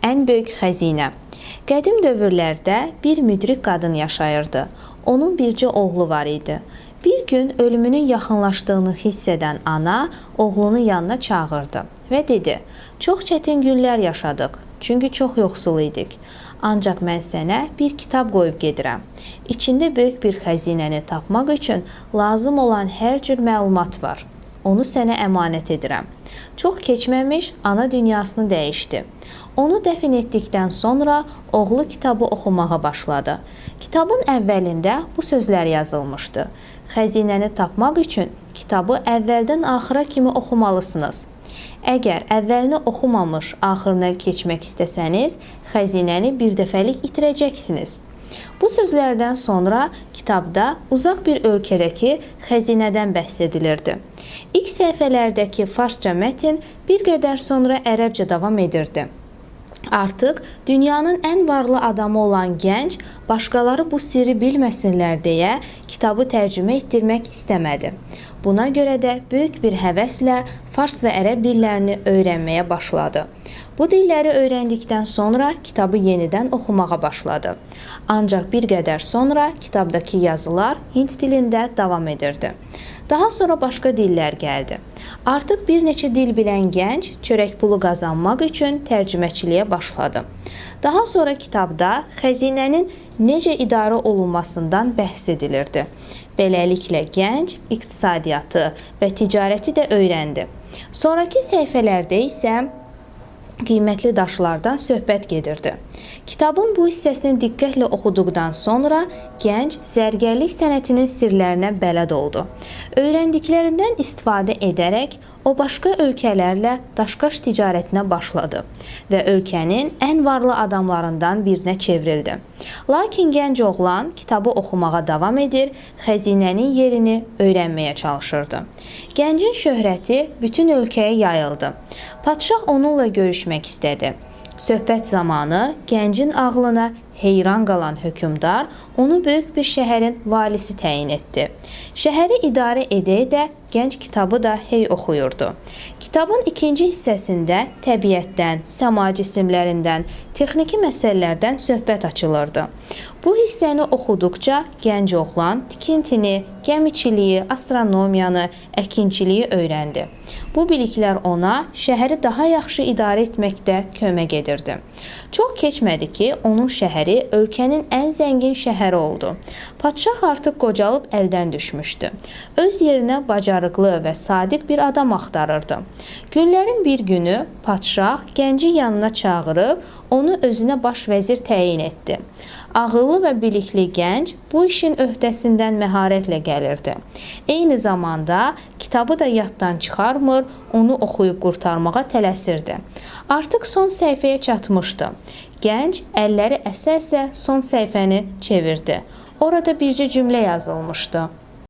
ən böyük xəzinə. Qədim dövrlərdə bir müdrik qadın yaşayırdı. Onun bircə oğlu var idi. Bir gün ölümünün yaxınlaşdığını hiss edən ana oğlunu yanına çağırdı və dedi: "Çox çətin günlər yaşadıq, çünki çox yoxsul idik. Ancaq mən sənə bir kitab qoyub gedirəm. İçində böyük bir xəzinəni tapmaq üçün lazım olan hər cür məlumat var. Onu sənə əmanət edirəm." Çox keçməmiş ana dünyasını dəyişdi. Onu dəfn etdikdən sonra oğlu kitabı oxumağa başladı. Kitabın əvvəlində bu sözlər yazılmışdı: "Xəzinəni tapmaq üçün kitabı əvvəldən axıra kimi oxumalısınız. Əgər əvvəlini oxumamış axırına keçmək istəsəniz, xəzinəni birdəfəlik itirəcəksiniz." Bu sözlərdən sonra kitabda uzaq bir ölkədəki xəzinədən bəhs edilirdi. İlk səhifələrdəki farsça mətn bir qədər sonra ərəbcə davam edirdi. Artıq dünyanın ən varlı adamı olan gənc başqaları bu sirri bilməsinlər deyə kitabı tərcümə etdirmək istəmədi. Buna görə də böyük bir həvəslə fars və ərəb dillərini öyrənməyə başladı. Bu dilləri öyrəndikdən sonra kitabı yenidən oxumağa başladı. Ancaq bir qədər sonra kitabdakı yazılar Hind dilində davam edirdi. Daha sonra başqa dillər gəldi. Artıq bir neçə dil bilən gənc çörək pulu qazanmaq üçün tərcüməçiliyə başladı. Daha sonra kitabda xəzinənin necə idarə olunmasından bəhs edilirdi. Beləliklə gənc iqtisadiyyatı və ticarəti də öyrəndi. Sonrakı səhifələrdə isə qiymətli daşlardan söhbət gedirdi. Kitabın bu hissəsini diqqətlə oxuduqdan sonra gənc zərgərlik sənətinin sirlərinə bələd oldu. Öyrəndiklərindən istifadə edərək o başqa ölkələrlə daşqaş ticarətinə başladı və ölkənin ən varlı adamlarından birinə çevrildi. Lakin gənc oğlan kitabı oxumağa davam edir, xəzinənin yerini öyrənməyə çalışırdı. Gəncin şöhrəti bütün ölkəyə yayıldı. Padşah onunla görüşmək istədi. Söhbət zamanı gəncin ağlına heyran qalan hökmdar onu böyük bir şəhərin valisi təyin etdi. Şəhəri idarə edə-edə gənc kitabı da hey oxuyurdu. Kitabın ikinci hissəsində təbiətdən, səma cisimlərindən, texniki məsələlərdən söhbət açılırdı. Bu hissəni oxuduqca gənc oğlan tikintini, gəmiçiliyi, astronomiyanı, əkinçiliyi öyrəndi. Bu biliklər ona şəhəri daha yaxşı idarə etməkdə kömək edirdi. Çox keçmədi ki, onun şəhəri ölkənin ən zəngin şəhəri oldu. Padşah artıq qocalıb əldən düşmüşdü. Öz yerinə bacarıqlı və sadiq bir adam axtarırdı. Günlərin bir günü padşah gənci yanına çağırıb onu özünə baş vəzir təyin etdi. Ağıllı və bilikli gənc bu işin öhdəsindən məharətlə gəlirdi. Eyni zamanda kitabı da yaddan çıxarmır, onu oxuyub qurtarmağa tələsirdi. Artıq son səhifəyə çatmışdı. Gənc əlləri əsə-əsə son səhifəni çevirdi. Orada bircə cümlə yazılmışdı: